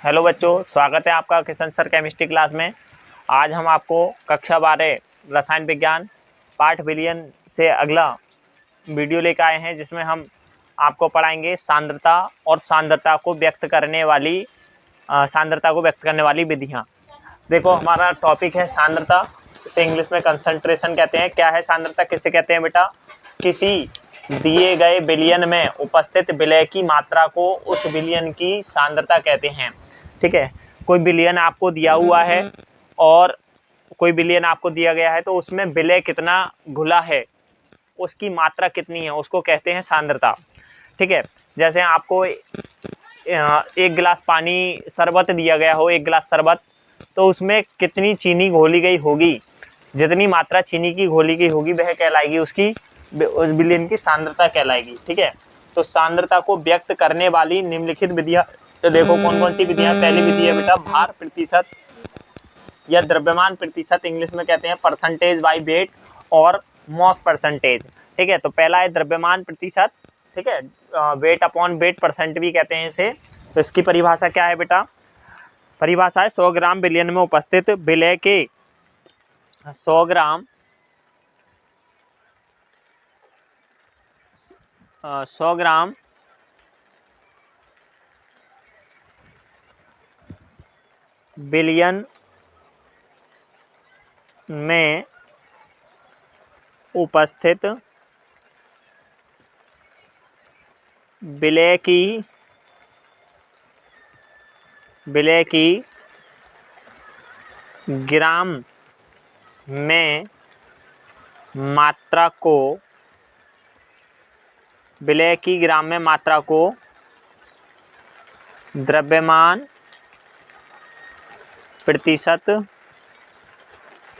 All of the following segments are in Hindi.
हेलो बच्चों, स्वागत है आपका किशन सर केमिस्ट्री क्लास में। आज हम आपको कक्षा 12 रसायन विज्ञान पाठ विलयन से अगला वीडियो लेकर आए हैं, जिसमें हम आपको पढ़ाएंगे सांद्रता और सांद्रता को व्यक्त करने वाली विधियां। देखो, हमारा टॉपिक है सांद्रता, इसे इंग्लिश में कंसंट्रेशन कहते हैं। क्या है सांद्रता, किसे कहते हैं बेटा? किसी दिए गए विलयन में उपस्थित विलय की मात्रा को उस विलयन की सांद्रता कहते हैं। ठीक है, कोई विलयन आपको दिया हुआ है और कोई विलयन आपको दिया गया है, तो उसमें विलय कितना घुला है, उसकी मात्रा कितनी है, उसको कहते हैं सांद्रता। ठीक है, जैसे आपको एक गिलास पानी शरबत दिया गया हो, एक गिलास शरबत, तो उसमें कितनी चीनी घोली गई होगी, जितनी मात्रा चीनी की घोली गई होगी वह कहलाएगी उस विलयन की सांद्रता कहलाएगी। ठीक है, तो सांद्रता को व्यक्त करने वाली निम्नलिखित विधियां, तो देखो कौन कौन सी विधियां। पहली विधि है बेटा भार प्रतिशत या द्रव्यमान प्रतिशत, इंग्लिश में कहते हैं परसेंटेज बाय वेट और मॉस परसेंटेज। ठीक है, तो पहला है द्रव्यमान प्रतिशत। ठीक है, वेट अपॉन वेट परसेंट भी कहते हैं इसे। तो इसकी परिभाषा क्या है बेटा? परिभाषा है 100 ग्राम विलयन में उपस्थित विलय के 100 ग्राम विलयन में उपस्थित विलय की ग्राम में मात्रा को द्रव्यमान प्रतिशत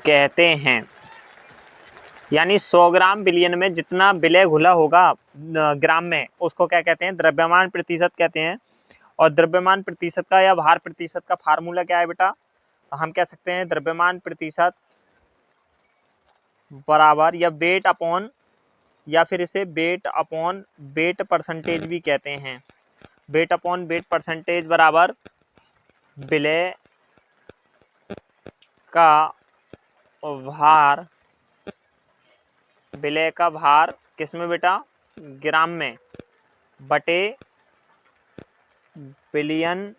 कहते हैं। यानी 100 ग्राम विलयन में जितना विलय घुला होगा ग्राम में, उसको क्या कहते हैं? द्रव्यमान प्रतिशत कहते हैं। और द्रव्यमान प्रतिशत का या भार प्रतिशत का फार्मूला क्या है बेटा? तो हम कह सकते हैं द्रव्यमान प्रतिशत बराबर, या वेट अपॉन, या फिर इसे वेट अपॉन वेट परसेंटेज भी कहते हैं। वेट अपॉन वेट परसेंटेज बराबर विलय का भार किसमें बेटा? ग्राम में, बटे विलयन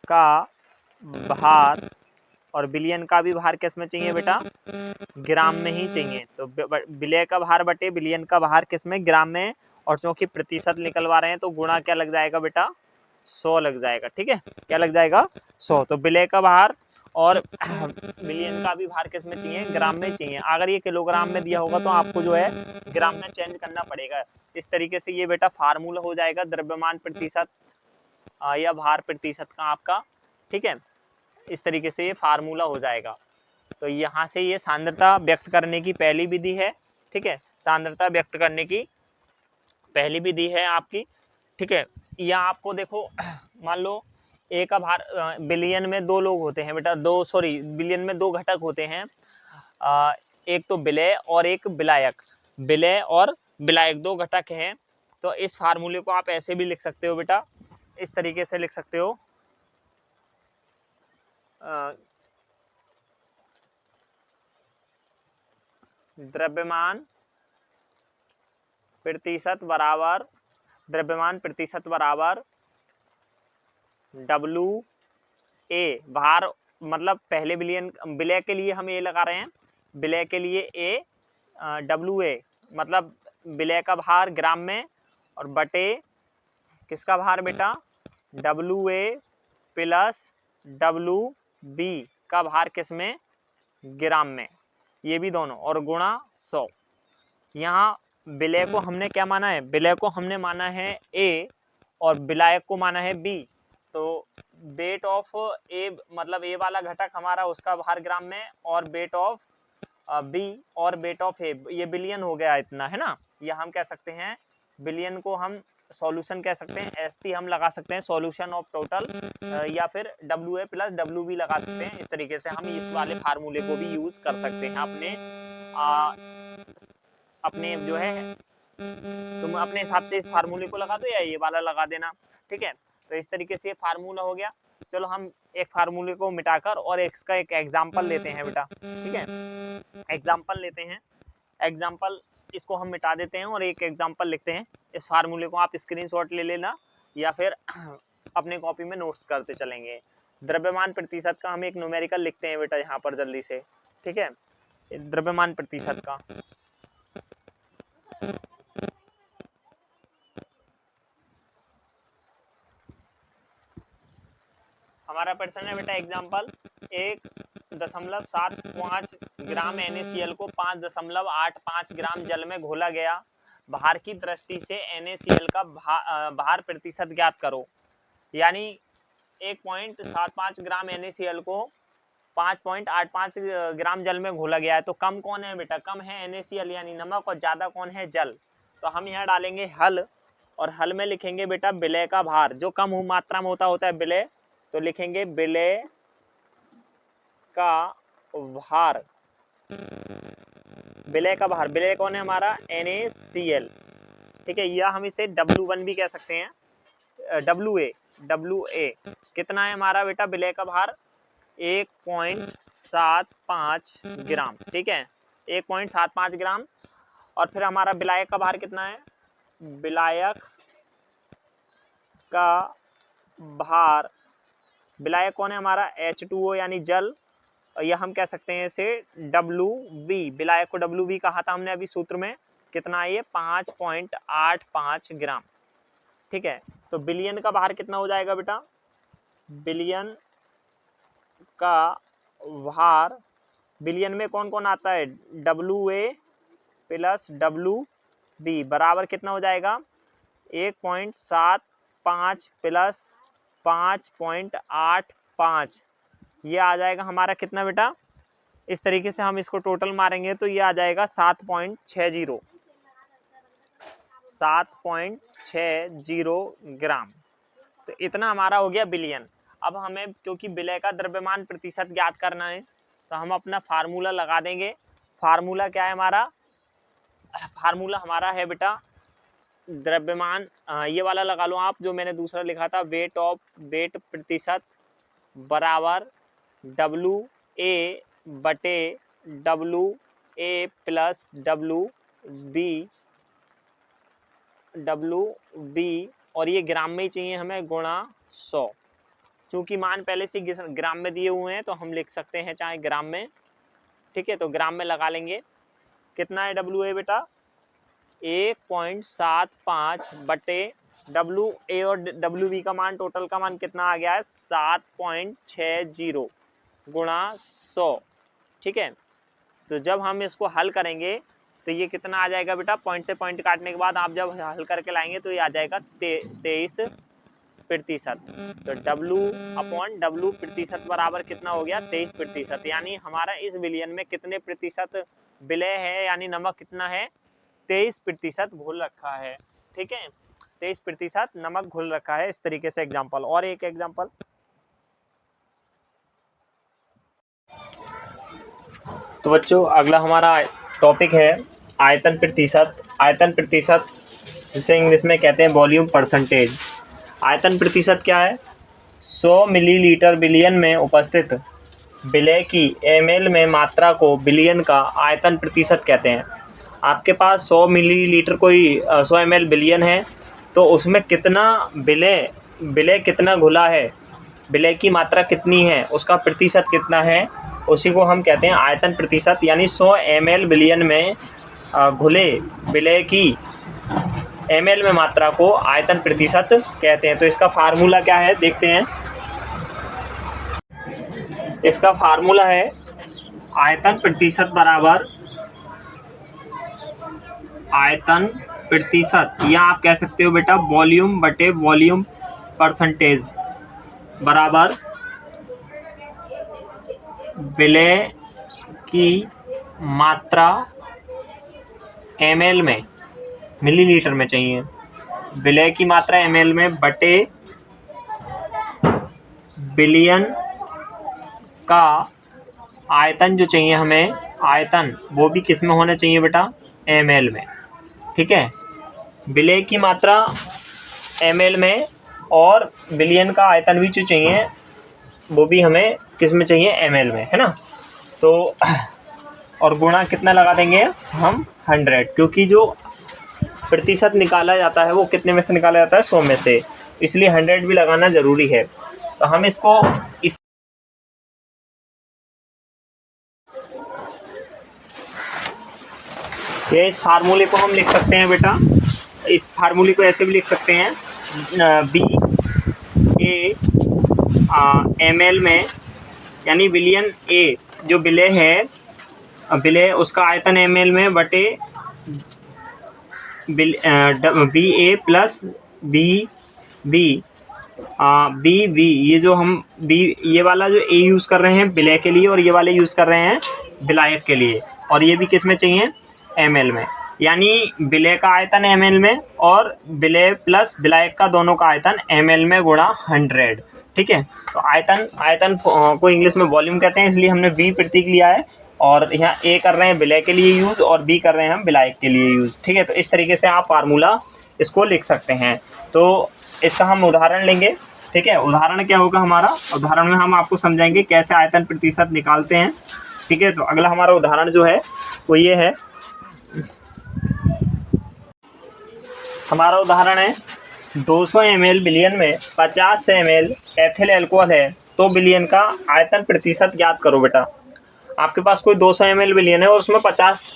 का भार। और विलयन का भी भार किस में चाहिए बेटा? ग्राम में ही चाहिए। तो विलय का भार बटे विलयन का भार किस में? ग्राम में। और चूंकि प्रतिशत निकलवा रहे हैं तो गुणा क्या लग जाएगा बेटा? 100 लग जाएगा। ठीक है, क्या लग जाएगा? 100। तो विलय का भार और विलयन का भी भार किस में चाहिए? ग्राम में चाहिए। अगर ये किलोग्राम में दिया होगा तो आपको जो है ग्राम में चेंज करना पड़ेगा। इस तरीके से ये बेटा फार्मूला हो जाएगा द्रव्यमान प्रतिशत या भार प्रतिशत का आपका। ठीक है, इस तरीके से ये फार्मूला हो जाएगा। तो यहाँ से ये सांद्रता व्यक्त करने की पहली विधि है। ठीक है, सांद्रता व्यक्त करने की पहली विधि है आपकी। ठीक है, या आपको देखो मान लो ए का भार, विलयन में दो लोग होते हैं बेटा, विलयन में दो घटक होते हैं, एक तो विलय और एक विलायक। विलय और विलायक दो घटक हैं। तो इस फार्मूले को आप ऐसे भी लिख सकते हो बेटा, इस तरीके से लिख सकते हो, द्रव्यमान प्रतिशत बराबर WA, भार मतलब पहले विलय के लिए हम ये लगा रहे हैं, विलय के लिए A, WA मतलब विलय का भार ग्राम में, और बटे किसका भार बेटा? WA प्लस WB का भार किस में? ग्राम में। ये भी दोनों, और गुणा 100। यहाँ विलय को हमने क्या माना है? विलय को हमने माना है A और विलायक को माना है B। तो वेट ऑफ A मतलब A वाला घटक हमारा, उसका भार ग्राम में, और वेट ऑफ B और वेट ऑफ A, ये बिलियन हो गया इतना, है ना। या हम कह सकते हैं बिलियन को हम सॉल्यूशन कह सकते हैं, ST हम लगा सकते हैं सॉल्यूशन ऑफ टोटल, या फिर WA प्लस WB लगा सकते हैं। इस तरीके से हम इस वाले फार्मूले को भी यूज कर सकते हैं अपने जो है, तुम अपने हिसाब से इस फार्मूले को लगा दो या ये वाला लगा देना। ठीक है, तो इस तरीके से ये फार्मूला हो गया। चलो हम एक फार्मूले को मिटाकर और इसका एक एग्जाम्पल लेते हैं बेटा, ठीक है। एग्जाम्पल लेते हैं, एग्जाम्पल इसको हम मिटा देते हैं और एक एग्जाम्पल लिखते हैं। इस फार्मूले को आप स्क्रीनशॉट ले लेना या फिर अपने कॉपी में नोट्स करते चलेंगे। द्रव्यमान प्रतिशत का हम एक न्यूमेरिकल लिखते हैं बेटा यहाँ पर जल्दी से, ठीक है। द्रव्यमान प्रतिशत का हमारा प्रश्न है बेटा एग्जाम्पल 1.75 ग्राम NaCl को 5.85 ग्राम जल में घोला गया। भार की दृष्टि से NaCl का भार प्रतिशत ज्ञात करो। यानी 1.75 ग्राम NaCl को 5.85 ग्राम जल में घोला गया है। तो कम कौन है बेटा? कम है NaCl यानी नमक, और ज़्यादा कौन है? जल। तो हम यहाँ डालेंगे हल, और हल में लिखेंगे बेटा विलय का भार। जो कम मात्रा में होता है विलय, तो लिखेंगे विलय का भार। विलय का भार, विलय कौन है हमारा? NaCl, ठीक है। या हम इसे W1 भी कह सकते हैं, WA। कितना है हमारा बेटा विलय का भार? 1.75 ग्राम, ठीक है, 1.75 ग्राम। और फिर हमारा विलायक का भार कितना है? विलायक का भार, विलायक कौन है हमारा? H2O यानी जल, और यह हम कह सकते हैं इसे WB। विलायक को WB कहा था हमने अभी सूत्र में। कितना है ये? 5.85 ग्राम, ठीक है। तो बिलियन का भार कितना हो जाएगा बेटा? बिलियन का भार, बिलियन में कौन कौन आता है? WA प्लस WB बराबर कितना हो जाएगा? 1.75 प्लस 5.85, ये आ जाएगा हमारा कितना बेटा? इस तरीके से हम इसको टोटल मारेंगे तो ये आ जाएगा 7.60 ग्राम। तो इतना हमारा हो गया बिलियन। अब हमें क्योंकि विलय का द्रव्यमान प्रतिशत ज्ञात करना है, तो हम अपना फार्मूला लगा देंगे। फार्मूला क्या है हमारा? फार्मूला हमारा है बेटा द्रव्यमान, ये वाला लगा लो आप जो मैंने दूसरा लिखा था, वेट प्रतिशत बराबर WA बटे WA प्लस WB, और ये ग्राम में ही चाहिए हमें, गुणा 100। चूँकि मान पहले से ग्राम में दिए हुए हैं तो हम लिख सकते हैं चाहे ग्राम में, ठीक है। तो ग्राम में लगा लेंगे। कितना है WA बेटा? 1.75 बटे WA और WB का मान, टोटल का मान कितना आ गया है? 7.60 गुणा 100, ठीक है। तो जब हम इसको हल करेंगे तो ये कितना आ जाएगा बेटा? पॉइंट से पॉइंट काटने के बाद आप जब हल करके लाएंगे तो ये आ जाएगा 23%। तो W/W प्रतिशत बराबर कितना हो गया? 23%। यानी हमारा इस विलयन में कितने प्रतिशत विलय है, यानी नमक कितना है? 23% घुल रखा है, ठीक है। 23% नमक घुल रखा है। इस तरीके से एग्जाम्पल, और एक एग्जाम्पल, तो बच्चों अगला हमारा टॉपिक है आयतन प्रतिशत। आयतन प्रतिशत जिसे इंग्लिश में कहते हैं वॉल्यूम परसेंटेज। आयतन प्रतिशत क्या है? 100 मिलीलीटर बिलियन में उपस्थित विलय की ml में मात्रा को बिलियन का आयतन प्रतिशत कहते हैं। आपके पास 100 मिलीलीटर कोई 100 ml बिलियन है, तो उसमें कितना विलय कितना घुला है, विलय की मात्रा कितनी है, उसका प्रतिशत कितना है, उसी को हम कहते हैं आयतन प्रतिशत। यानी 100 ml बिलियन में घुले विलय की ml में मात्रा को आयतन प्रतिशत कहते हैं। तो इसका फार्मूला क्या है देखते हैं। इसका फार्मूला है आयतन प्रतिशत बराबर आयतन प्रतिशत, या आप कह सकते हो बेटा वॉल्यूम बटे वॉल्यूम परसेंटेज बराबर विलय की मात्रा ml में, मिलीलीटर में चाहिए, विलय की मात्रा ml में बटे बिलियन का आयतन जो चाहिए हमें, आयतन वो भी किस में होना चाहिए बेटा? ml में, ठीक है। विलय की मात्रा ml में और बिलियन का आयतन भी जो चाहिए वो भी हमें किस में चाहिए, ml में, है ना। तो और गुणा कितना लगा देंगे हम 100, क्योंकि जो प्रतिशत निकाला जाता है वो कितने में से निकाला जाता है, 100 में से, इसलिए 100 भी लगाना ज़रूरी है। तो हम इसको इस फार्मूले को हम लिख सकते हैं बेटा, इस फार्मूले को ऐसे भी लिख सकते हैं, बी ए ml में, यानी बिलियन ए जो विलय है, विलय उसका आयतन ml में बटे B A plus B B B V, ये जो हम बी, ये वाला जो ए यूज़ कर रहे हैं विलय के लिए और ये वाले यूज़ कर रहे हैं विलायक के लिए, और ये भी किस में चाहिए, ml में, यानी विलय का आयतन ml में और विलय प्लस विलायक का दोनों का आयतन ml में गुणा 100, ठीक है। तो आयतन को इंग्लिश में वॉल्यूम कहते हैं, इसलिए हमने v प्रतीक लिया है, और यहाँ ए कर रहे हैं विलय के लिए यूज़ और बी कर रहे हैं हम विलायक के लिए यूज़, ठीक है। तो इस तरीके से आप फार्मूला इसको लिख सकते हैं। तो इसका हम उदाहरण लेंगे, ठीक है। उदाहरण क्या होगा हमारा, उदाहरण में हम आपको समझाएंगे कैसे आयतन प्रतिशत निकालते हैं, ठीक है। तो अगला हमारा उदाहरण जो है वो ये है, हमारा उदाहरण है 200 ml बिलियन में 50 ml एथिल अल्कोहल है, तो बिलियन का आयतन प्रतिशत ज्ञात करो। बेटा आपके पास कोई 200 ml बिलियन है और उसमें 50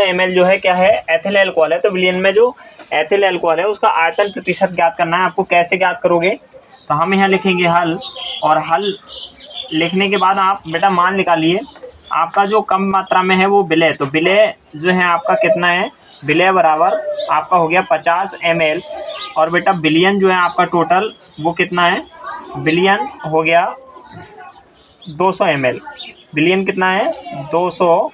ml जो है क्या है, एथिल अल्कोहल है, तो बिलियन में जो एथिल अल्कोहल है उसका आयतन प्रतिशत ज्ञात करना है। आपको कैसे ज्ञात करोगे, तो हम यहाँ लिखेंगे हल, और हल लिखने के बाद आप बेटा मान निकालिए, आपका जो कम मात्रा में है वो विलय, तो विलय जो है आपका कितना है, विलय बराबर आपका हो गया 50 ml, और बेटा बिलियन जो है आपका टोटल वो कितना है, बिलियन हो गया 200 ml, बिलियन कितना है 200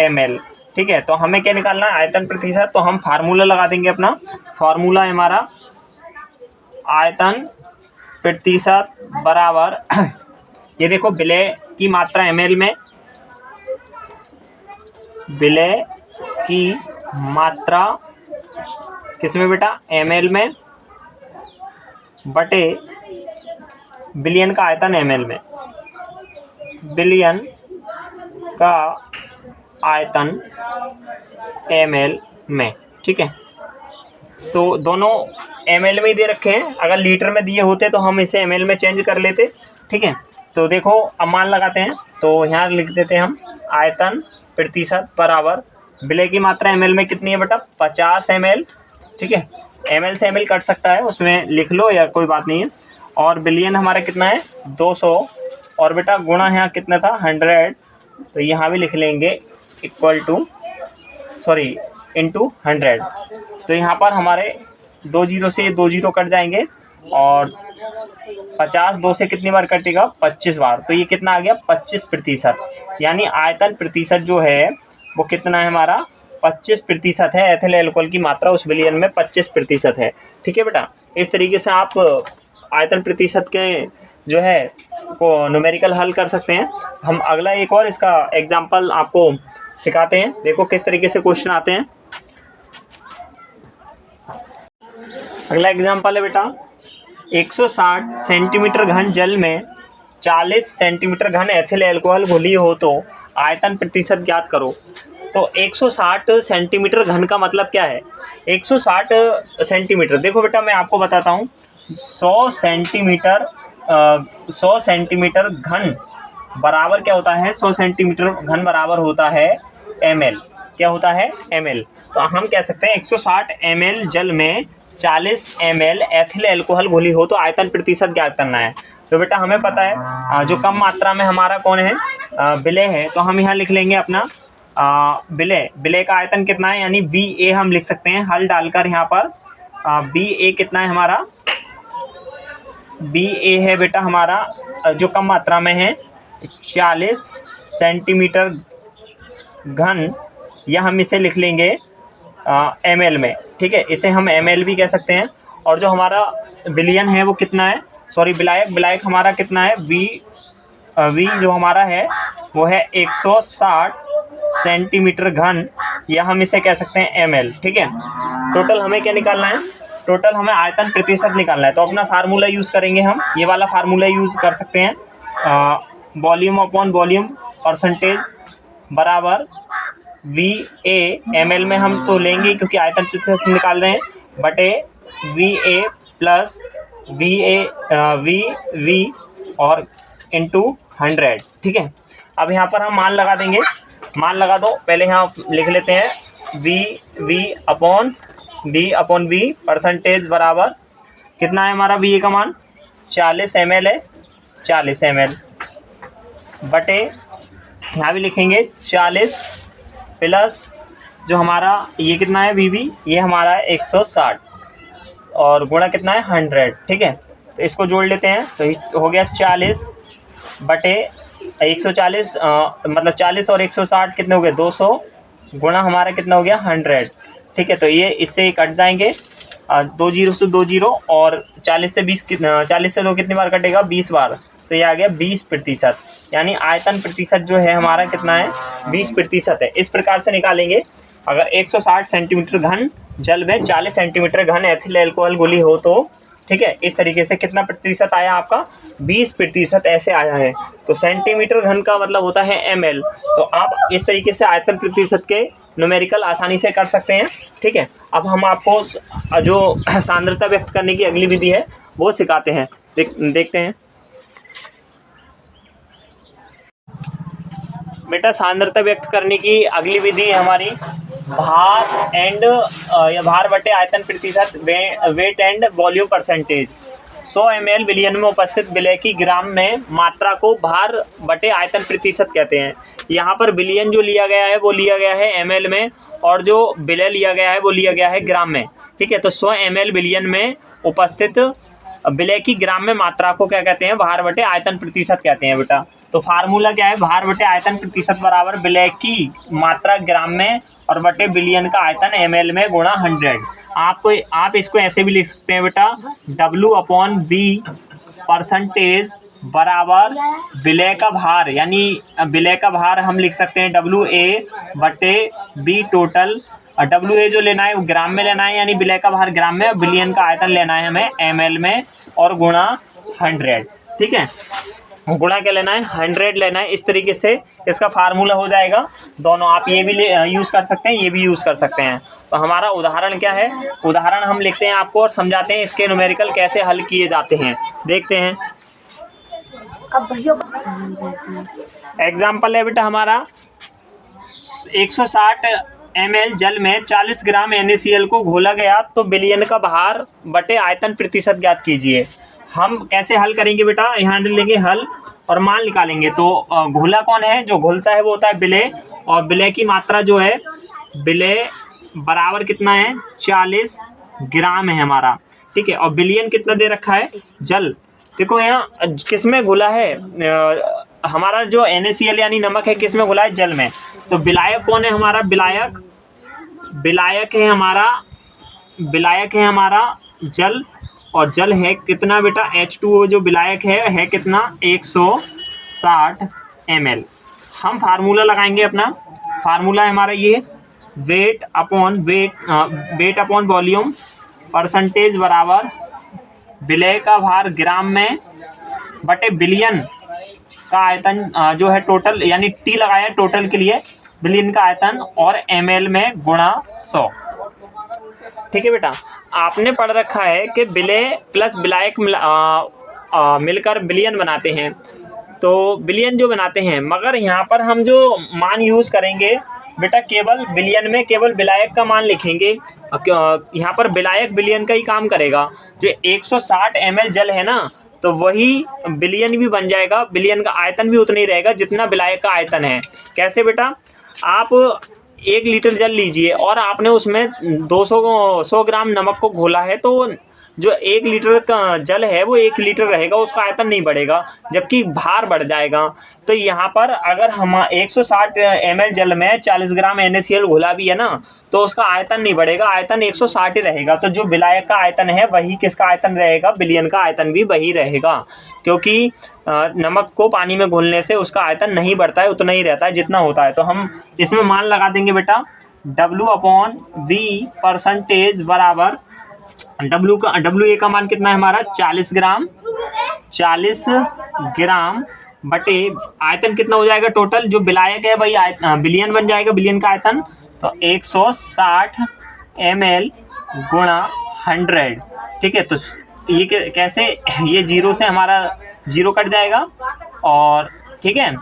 ml, ठीक है। तो हमें क्या निकालना है, आयतन प्रतिशत, तो हम फार्मूला लगा देंगे, अपना फार्मूला है हमारा आयतन प्रतिशत बराबर ये देखो विलय की मात्रा ml में, विलय की मात्रा किसमें बेटा, ml में, बटे बिलियन का आयतन ml में, बिलियन का आयतन ml में, ठीक है। तो दोनों ml में ही दे रखे हैं, अगर लीटर में दिए होते तो हम इसे ml में चेंज कर लेते, ठीक है। तो देखो अब मान लगाते हैं, तो यहाँ लिख देते हैं हम आयतन प्रतिशत बराबर विलय की मात्रा ml में कितनी है बेटा, 50 ml, ठीक है। ml से ml कट सकता है, उसमें लिख लो या कोई बात नहीं है, और बिलियन हमारा कितना है 200, और बेटा गुणा यहाँ कितना था 100, तो यहाँ भी लिख लेंगे इक्वल टू इंटू 100। तो यहाँ पर हमारे 2 जीरो से 2 जीरो कट जाएंगे, और 50 2 से कितनी बार कटेगा, 25 बार, तो ये कितना आ गया 25%, यानी आयतन प्रतिशत जो है वो कितना है हमारा 25% है, एथिल अल्कोहल की मात्रा उस बिलियन में 25% है, ठीक है बेटा। इस तरीके से आप आयतन प्रतिशत के जो है को न्यूमेरिकल हल कर सकते हैं। हम अगला एक और इसका एग्जांपल आपको सिखाते हैं, देखो किस तरीके से क्वेश्चन आते हैं। अगला एग्जांपल है बेटा 160 सेंटीमीटर घन जल में 40 सेंटीमीटर घन एथिल अल्कोहल घुली हो तो आयतन प्रतिशत ज्ञात करो। तो 160 सेंटीमीटर घन का मतलब क्या है, 160 सेंटीमीटर, देखो बेटा मैं आपको बताता हूँ, 100 सेंटीमीटर घन बराबर क्या होता है, 100 सेंटीमीटर घन बराबर होता है ml, क्या होता है ml। तो हम कह सकते हैं 160 ml जल में 40 ml एथिल अल्कोहल घुली हो तो आयतन प्रतिशत ज्ञात करना है। तो बेटा हमें पता है जो कम मात्रा में हमारा कौन है, विलय है, तो हम यहाँ लिख लेंगे अपना विलय का आयतन कितना है, यानी VA हम लिख सकते हैं, हल डालकर यहाँ पर VA कितना है हमारा, VA है बेटा हमारा जो कम मात्रा में है 40 सेंटीमीटर घन, या हम इसे लिख लेंगे ml में, ठीक है, इसे हम ml भी कह सकते हैं। और जो हमारा बिलियन है वो कितना है, विलायक हमारा कितना है, V जो हमारा है वो है 160 सेंटीमीटर घन, या हम इसे कह सकते हैं ml, ठीक है। टोटल हमें क्या निकालना है, टोटल हमें आयतन प्रतिशत निकालना है, तो अपना फार्मूला यूज़ करेंगे हम, ये वाला फार्मूला यूज़ कर सकते हैं। वॉल्यूम अपॉन वॉल्यूम परसेंटेज बराबर VA, ml में हम तो लेंगे क्योंकि आयतन प्रतिशत निकाल रहे हैं, बटे VA प्लस VV और इंटू 100। ठीक है, अब यहाँ पर हम मान लगा देंगे, मान लगा दो। पहले यहाँ लिख लेते हैं V अपॉन V परसेंटेज बराबर कितना है हमारा VA का मान 40 ml है, 40 ml बटे यहाँ भी लिखेंगे 40 प्लस जो हमारा ये कितना है VB, ये हमारा है 160 और गुणा कितना है 100। ठीक है, तो इसको जोड़ लेते हैं, तो हो गया 40 बटे 140, मतलब 40 और 160 कितने हो गए 200, गुणा हमारा कितना हो गया 100। ठीक है, तो ये इससे कट जाएंगे, 2 जीरो से 2 जीरो, और 40 से 20 40 से 2 कितनी बार कटेगा 20 बार, तो ये आ गया 20%। यानी आयतन प्रतिशत जो है हमारा कितना है 20% है। इस प्रकार से निकालेंगे। अगर 160 सेंटीमीटर घन जल में 40 सेंटीमीटर घन एथिल अल्कोहल घुली हो तो, ठीक है, इस तरीके से कितना प्रतिशत आया आपका 20% ऐसे आया है। तो सेंटीमीटर घन का मतलब होता है ml, तो आप इस तरीके से आयतन प्रतिशत के न्यूमेरिकल आसानी से कर सकते हैं। ठीक है, अब हम आपको जो सांद्रता व्यक्त करने की अगली विधि है वो सिखाते हैं, देखते हैं। बेटा सांद्रता व्यक्त करने की अगली विधि है हमारी भार एंड या भार बटे आयतन प्रतिशत, weight and volume percentage. 100 ml बिलियन में उपस्थित विलय की ग्राम में मात्रा को भार बटे आयतन प्रतिशत कहते हैं। यहाँ पर बिलियन जो लिया गया है वो लिया गया है ml में, और जो विलय लिया गया है वो लिया गया है ग्राम में। ठीक है, तो 100 ml बिलियन में उपस्थित विलय की ग्राम में मात्रा को क्या कहते हैं भार बटे आयतन प्रतिशत कहते हैं बेटा। तो फार्मूला क्या है, भार बटे आयतन प्रतिशत बराबर विलय की मात्रा ग्राम में और बटे बिलियन का आयतन ml में गुणा 100। आप इसको ऐसे भी लिख सकते हैं बेटा, W/V परसेंटेज बराबर विलय का भार, यानी विलय का भार हम लिख सकते हैं WA बटे B टोटल। WA जो लेना है वो ग्राम में लेना है, यानी विलय का भार ग्राम में, बिलियन का आयतन लेना है हमें ml में, और गुणा 100। ठीक है, गुणा क्या लेना है 100 लेना है। इस तरीके से इसका फार्मूला हो जाएगा। दोनों आप ये भी यूज़ कर सकते हैं, ये भी यूज़ कर सकते हैं। तो हमारा उदाहरण क्या है, उदाहरण हम लिखते हैं आपको और समझाते हैं इसके न्यूमेरिकल कैसे हल किए जाते हैं, देखते हैं। एग्जाम्पल है बेटा हमारा 160 ml जल में 40 ग्राम NaCl को घोला गया तो बिलियन का भार बटे आयतन प्रतिशत ज्ञात कीजिए। हम कैसे हल करेंगे बेटा, यहाँ लेंगे हल और मान निकालेंगे। तो घोला कौन है, जो घुलता है वो होता है विलय, और विलय की मात्रा जो है विलय बराबर कितना है 40 ग्राम है हमारा। ठीक है, और बिलियन कितना दे रखा है जल। देखो यहाँ किस में घुला है, हमारा जो NaCl यानी नमक है किस में घुला है जल में। तो विलायक कौन है हमारा, विलायक है हमारा जल, और जल है कितना बेटा H2O जो विलायक है कितना 160 ml। हम फार्मूला लगाएंगे, अपना फार्मूला है हमारा ये वेट अपॉन वॉल्यूम परसेंटेज बराबर विलय का भार ग्राम में बटे बिलियन का आयतन जो है टोटल, यानी T लगाया टोटल के लिए, बिलियन का आयतन, और ml में गुणा 100। ठीक है बेटा, आपने पढ़ रखा है कि विलय प्लस विलायक मिलकर बिलियन बनाते हैं, तो बिलियन जो बनाते हैं, मगर यहाँ पर हम जो मान यूज़ करेंगे बेटा केवल बिलियन में केवल विलायक का मान लिखेंगे। यहाँ पर विलायक बिलियन का ही काम करेगा। जो 160 ml जल है ना, तो वही बिलियन भी बन जाएगा, बिलियन का आयतन भी उतना ही रहेगा जितना विलायक का आयतन है। कैसे बेटा, आप 1 लीटर जल लीजिए और आपने उसमें 100 ग्राम नमक को घोला है, तो जो 1 लीटर का जल है वो 1 लीटर रहेगा, उसका आयतन नहीं बढ़ेगा, जबकि भार बढ़ जाएगा। तो यहाँ पर अगर हम 160 ml जल में 40 ग्राम NaCl घोला भी है ना, तो उसका आयतन नहीं बढ़ेगा, आयतन 160 ही रहेगा। तो जो विलायक का आयतन है वही किसका आयतन रहेगा, बिलियन का आयतन भी वही रहेगा, क्योंकि नमक को पानी में घोलने से उसका आयतन नहीं बढ़ता है, उतना ही रहता है जितना होता है। तो हम इसमें मान लगा देंगे बेटा W/V परसेंटेज बराबर डब्ल्यू ए का मान कितना है हमारा 40 ग्राम, 40 ग्राम बटे आयतन कितना हो जाएगा टोटल, जो विलायक है भाई बिलियन बन जाएगा, बिलियन का आयतन तो 160 ml गुणा 100। ठीक है, तो ये कैसे, ये जीरो से हमारा जीरो कट जाएगा और ठीक है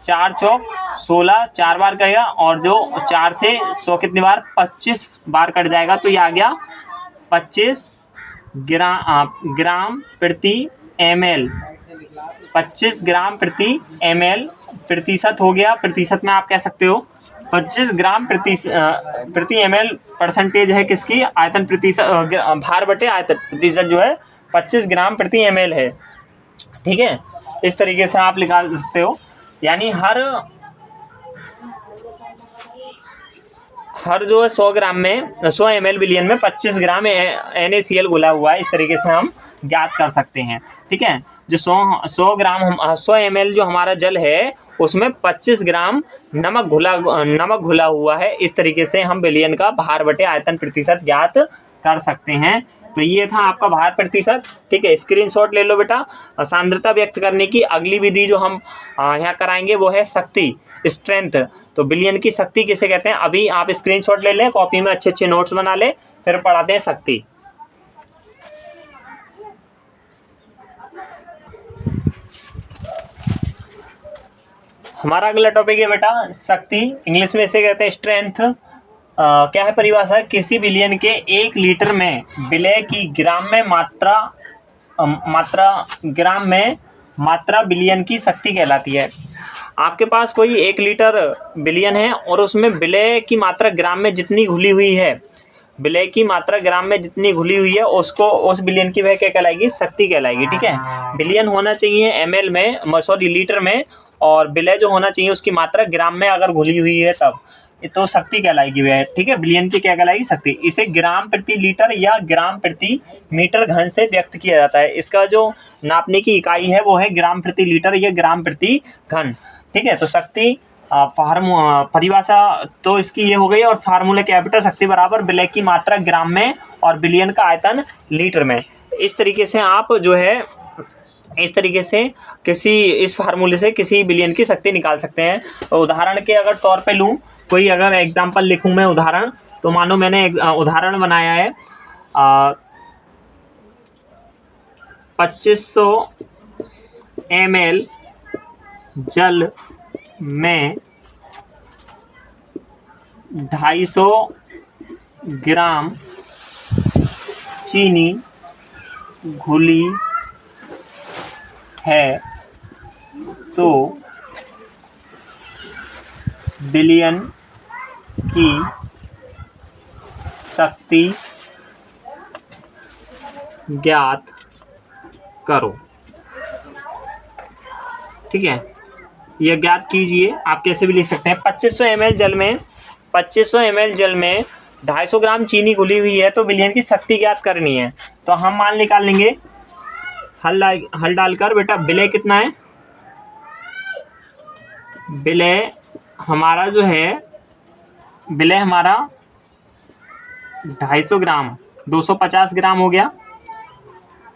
4 चौक 16, 4 बार करेगा और जो 4 से 100 कितनी बार 25 बार कट जाएगा, तो ये आ गया 25 ग्राम प्रति ml, 25 ग्राम प्रति ml, प्रतिशत हो गया, प्रतिशत में आप कह सकते हो 25 ग्राम प्रति ml परसेंटेज है किसकी, आयतन प्रतिशत, भार बटे आयतन प्रतिशत जो है 25 ग्राम प्रति ml है। ठीक है, इस तरीके से आप निकाल सकते हो, यानी हर जो है 100 ग्राम में 100 ml बिलियन में 25 ग्राम NaCl घुला हुआ है, इस तरीके से हम ज्ञात कर सकते हैं। ठीक है, जो 100 ग्राम 100 ml जो हमारा जल है उसमें 25 ग्राम नमक घुला हुआ है, इस तरीके से हम बिलियन का भार बटे आयतन प्रतिशत ज्ञात कर सकते हैं। तो ये था आपका भार प्रतिशत। ठीक है, स्क्रीनशॉट ले लो बेटा। सांद्रता व्यक्त करने की अगली विधि जो हम यहाँ कराएंगे वो है शक्ति, स्ट्रेंथ। तो बिलियन की शक्ति किसे कहते हैं, अभी आप स्क्रीनशॉट ले लें, कॉपी में अच्छे अच्छे नोट्स बना ले, फिर पढ़ाते हैं शक्ति। हमारा अगला टॉपिक है बेटा शक्ति, इंग्लिश में इसे कहते हैं स्ट्रेंथ। क्या है परिभाषा, किसी बिलियन के 1 लीटर में विलय की ग्राम में मात्रा बिलियन की शक्ति कहलाती है। आपके पास कोई 1 लीटर बिलियन है और उसमें विलय की मात्रा ग्राम में जितनी घुली हुई है, विलय की मात्रा ग्राम में जितनी घुली हुई है उसको, उस बिलियन की वह क्या कहलाएगी, शक्ति कहलाएगी। ठीक है, बिलियन होना चाहिए ml में, सॉरी लीटर में, और विलय जो होना चाहिए उसकी मात्रा ग्राम में अगर घुली हुई है तब तो शक्ति कहलाएगी वह। ठीक है, बिलियन की क्या कहलाएगी, शक्ति। इसे ग्राम प्रति लीटर या ग्राम प्रति मीटर घन से व्यक्त किया जाता है। इसका जो नापने की इकाई है वो है ग्राम प्रति लीटर या ग्राम प्रति घन। ठीक है, तो शक्ति परिभाषा तो इसकी ये हो गई, और फार्मूला कैपिटल शक्ति बराबर विलय की मात्रा ग्राम में और बिलियन का आयतन लीटर में। इस तरीके से आप जो है इस तरीके से इस फार्मूले से किसी बिलियन की शक्ति निकाल सकते हैं। तो उदाहरण के अगर तौर पे लूँ, कोई अगर एग्जाम्पल लिखूँ मैं उदाहरण, तो मानो मैंने एक उदाहरण बनाया है 2500 ml जल में 250 ग्राम चीनी घुली है, तो बिलियन की शक्ति ज्ञात करो। ठीक है, यह ज्ञात कीजिए। आप कैसे भी लिख सकते हैं, 2500 ml जल में 250 ग्राम चीनी घुली हुई है, तो बिलियन की शक्ति ज्ञात करनी है। तो हम मान निकाल लेंगे हल डालकर। बेटा विलय कितना है, विलय हमारा जो है, विलय हमारा 250 ग्राम 250 ग्राम हो गया,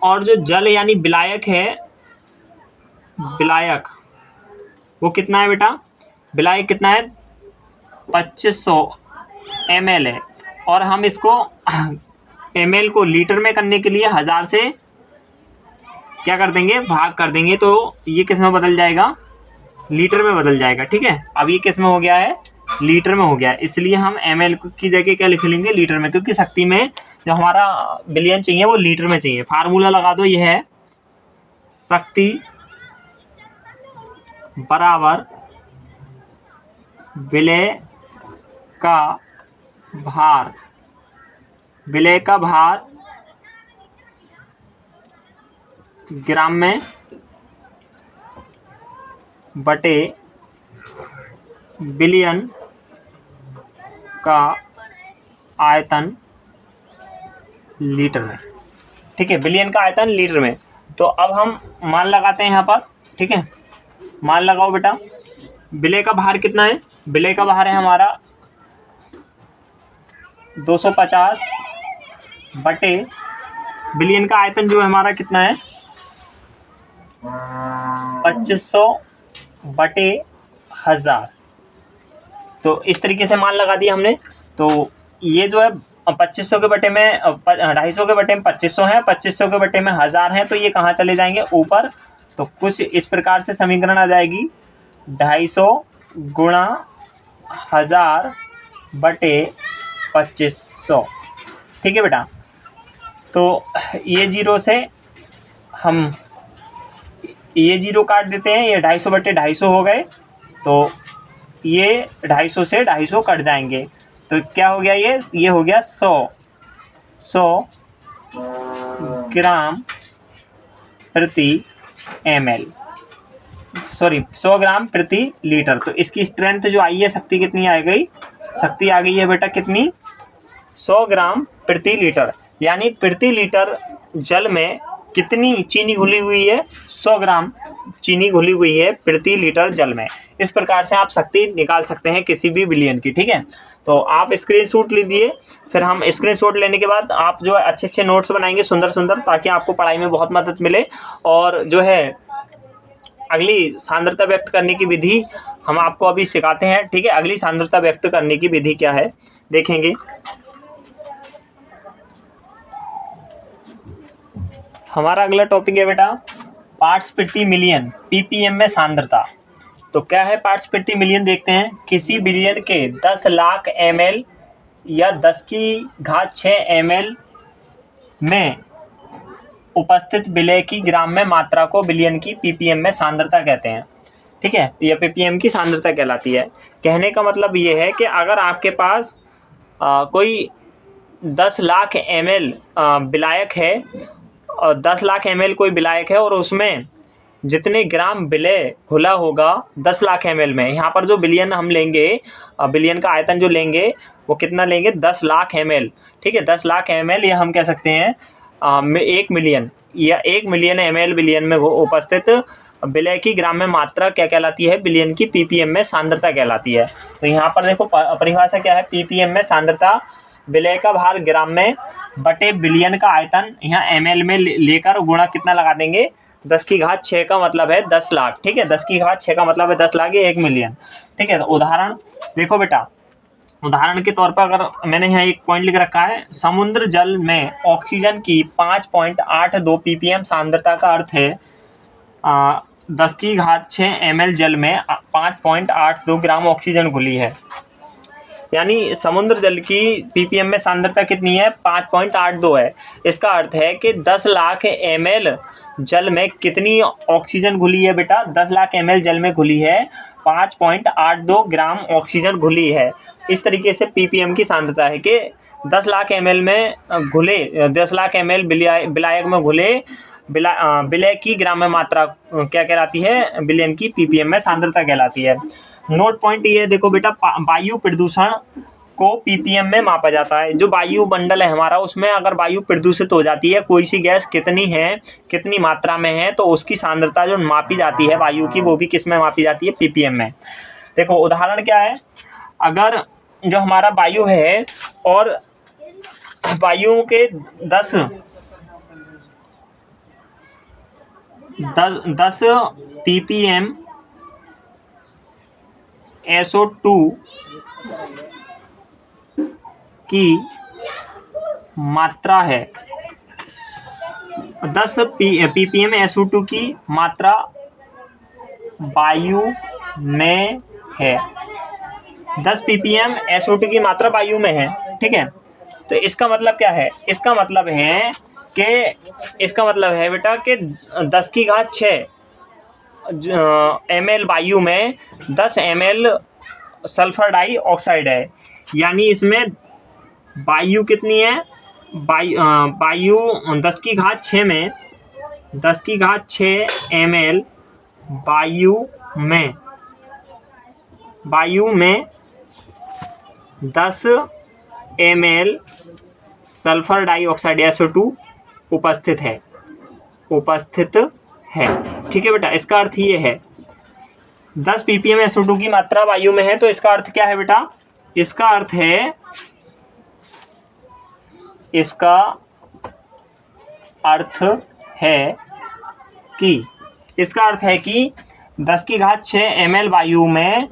और जो जल यानी विलायक है, विलायक वो कितना है बेटा, विलायक कितना है 2500 ml है, और हम इसको ml को लीटर में करने के लिए 1000 से क्या कर देंगे, भाग कर देंगे, तो ये किस में बदल जाएगा, लीटर में बदल जाएगा। ठीक है, अब ये किस में हो गया है, लीटर में हो गया, इसलिए हम ml की जगह क्या लिख लेंगे, लीटर में, क्योंकि शक्ति में जो हमारा बिलियन चाहिए वो लीटर में चाहिए। फार्मूला लगा दो, ये है शक्ति बराबर विलय का भार, विलय का भार ग्राम में बटे बिलियन का आयतन लीटर में। ठीक है, बिलियन का आयतन लीटर में। तो अब हम मान लगाते हैं यहाँ पर। ठीक है, मान लगाओ बेटा। विलय का भार कितना है, विलय का भार है हमारा 250 बटे बिलियन का आयतन जो है हमारा कितना है 2500 बटे 1000। तो इस तरीके से मान लगा दिया हमने। तो ये जो है 2500 के बटे में 250 के बटे में 2500 है, 2500 के बटे में 1000 है, तो ये कहाँ चले जाएंगे ऊपर। तो कुछ इस प्रकार से समीकरण आ जाएगी 250 गुणा 1000 बटे 2500। ठीक है बेटा। तो ये जीरो से हम ये जीरो काट देते हैं, ये 250 बटे 250 हो गए। तो ये 250 से 250 कट जाएंगे। तो क्या हो गया ये हो गया 100 ग्राम प्रति ml, सॉरी 100 ग्राम प्रति लीटर। तो इसकी स्ट्रेंथ जो आई है, शक्ति कितनी आ गई, शक्ति आ गई है बेटा कितनी 100 ग्राम प्रति लीटर। यानी प्रति लीटर जल में कितनी चीनी घुली हुई है 100 ग्राम चीनी घुली हुई है प्रति लीटर जल में। इस प्रकार से आप शक्ति निकाल सकते हैं किसी भी बिलियन की। ठीक है। तो आप स्क्रीनशॉट लीजिए, फिर हम स्क्रीनशॉट लेने के बाद आप जो है अच्छे अच्छे नोट्स बनाएंगे सुंदर सुंदर, ताकि आपको पढ़ाई में बहुत मदद मिले। और जो है अगली सांद्रता व्यक्त करने की विधि हम आपको अभी सिखाते हैं। ठीक है। अगली सांद्रता व्यक्त करने की विधि क्या है देखेंगे। हमारा अगला टॉपिक है बेटा पार्ट्स प्रति मिलियन पीपीएम में सांद्रता। तो क्या है पार्ट्स प्रति मिलियन देखते हैं। किसी बिलियन के 10 लाख ml या 10 की घात 6 ml में उपस्थित विलय की ग्राम में मात्रा को बिलियन की पीपीएम में सांद्रता कहते हैं। ठीक है। यह पीपीएम की सांद्रता कहलाती है। कहने का मतलब ये है कि अगर आपके पास कोई 10 लाख ml विलायक है और 10 लाख ml कोई विलायक है और उसमें जितने ग्राम विलय घुला होगा 10 लाख ml में, यहाँ पर जो बिलियन हम लेंगे, बिलियन का आयतन जो लेंगे वो कितना लेंगे 10 लाख ml। ठीक है। 10 लाख ml या हम कह सकते हैं 1 मिलियन या 1 मिलियन ml बिलियन में उपस्थित विलय की ग्राम में मात्रा क्या कहलाती है बिलियन की पीपीएम में सांद्रता कहलाती है। तो यहाँ पर देखो परिभाषा क्या है, पीपीएम में सांद्रता विलय का भार ग्राम में बटे बिलियन का आयतन यहाँ ml में लेकर गुणा कितना लगा देंगे 10 की घात 6 का मतलब है 10 लाख। ठीक है। 10 की घात 6 का मतलब है 10 लाख, ये 1 मिलियन। ठीक है। तो उदाहरण देखो बेटा, उदाहरण के तौर पर अगर मैंने यहाँ एक पॉइंट लिख रखा है, समुद्र जल में ऑक्सीजन की 5.82 ppm सांद्रता का अर्थ है 10 की घात 6 ml जल में 5.82 ग्राम ऑक्सीजन घुली है। यानी समुद्र जल की पीपीएम में सांद्रता कितनी है 5.82 है। इसका अर्थ है कि 10 लाख ml जल में कितनी ऑक्सीजन घुली है बेटा, 10 लाख ml जल में घुली है 5.82 ग्राम ऑक्सीजन घुली है। इस तरीके से पीपीएम की सांद्रता है कि 10 लाख ml में घुले 10 लाख ml विलायक में घुले विलय की ग्राम में मात्रा क्या कहलाती है बिलियन की पीपीएम में सांद्रता कहलाती है। नोट पॉइंट ये देखो बेटा, वायु प्रदूषण को पीपीएम में मापा जाता है। जो वायुमंडल है हमारा उसमें अगर वायु प्रदूषित हो जाती है, कोई सी गैस कितनी है कितनी मात्रा में है, तो उसकी सांद्रता जो मापी जाती है वायु की वो भी किस में मापी जाती है पीपीएम में। देखो उदाहरण क्या है, अगर जो हमारा वायु है और वायु के 10 ppm SO2 की मात्रा है, 10 ppm SO2 की मात्रा वायु में है, 10 ppm SO2 की मात्रा वायु में है। ठीक है। तो इसका मतलब क्या है, इसका मतलब है बेटा कि 10 की घात 6 ml वायु में 10 ml सल्फर डाइऑक्साइड है। यानी इसमें वायु कितनी है, वायु 10 की घात 6 में 10 की घात 6 ml वायु में 10 ml सल्फर डाइऑक्साइड SO2 उपस्थित है। ठीक है बेटा। इसका अर्थ ये है 10 ppm SO2 की मात्रा वायु में है, तो इसका अर्थ क्या है बेटा, इसका अर्थ है इसका अर्थ है कि 10 की घात 6 ml वायु में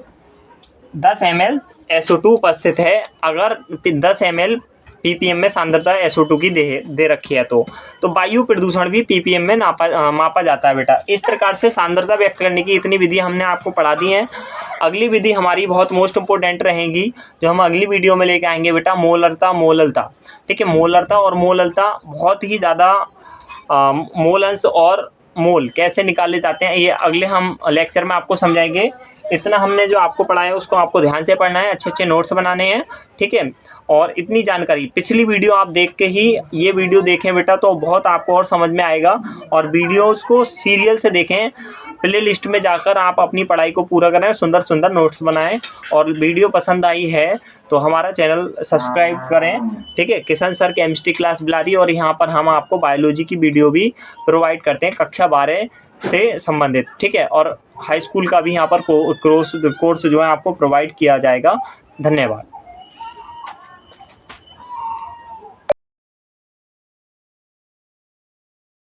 10 ml SO2 उपस्थित है। अगर 10 ml ppm में सांद्रता SO2 की दे रखी है तो वायु प्रदूषण भी ppm में मापा जाता है बेटा। इस प्रकार से सांद्रता व्यक्त करने की इतनी विधि हमने आपको पढ़ा दी है। अगली विधि हमारी बहुत मोस्ट इंपॉर्टेंट रहेगी, जो हम अगली वीडियो में लेके आएंगे बेटा, मोलरता। ठीक है, मोलरता और मोललता बहुत ही ज़्यादा मोल अंश और मोल कैसे निकाले जाते हैं ये अगले हम लेक्चर में आपको समझाएंगे। इतना हमने जो आपको पढ़ाया उसको आपको ध्यान से पढ़ना है, अच्छे नोट्स बनाने हैं। ठीक है, और इतनी जानकारी पिछली वीडियो आप देख के ही ये वीडियो देखें बेटा, तो बहुत आपको और समझ में आएगा। और वीडियोज़ को सीरियल से देखें, प्ले लिस्ट में जाकर आप अपनी पढ़ाई को पूरा करें, सुंदर नोट्स बनाएं। और वीडियो पसंद आई है तो हमारा चैनल सब्सक्राइब करें। ठीक है, Kishan sir chemistry class Bilari, और यहाँ पर हम आपको बायोलॉजी की वीडियो भी प्रोवाइड करते हैं कक्षा 12 से संबंधित। ठीक है, और हाई स्कूल का भी यहाँ पर कोर्स जो है आपको प्रोवाइड किया जाएगा। धन्यवाद।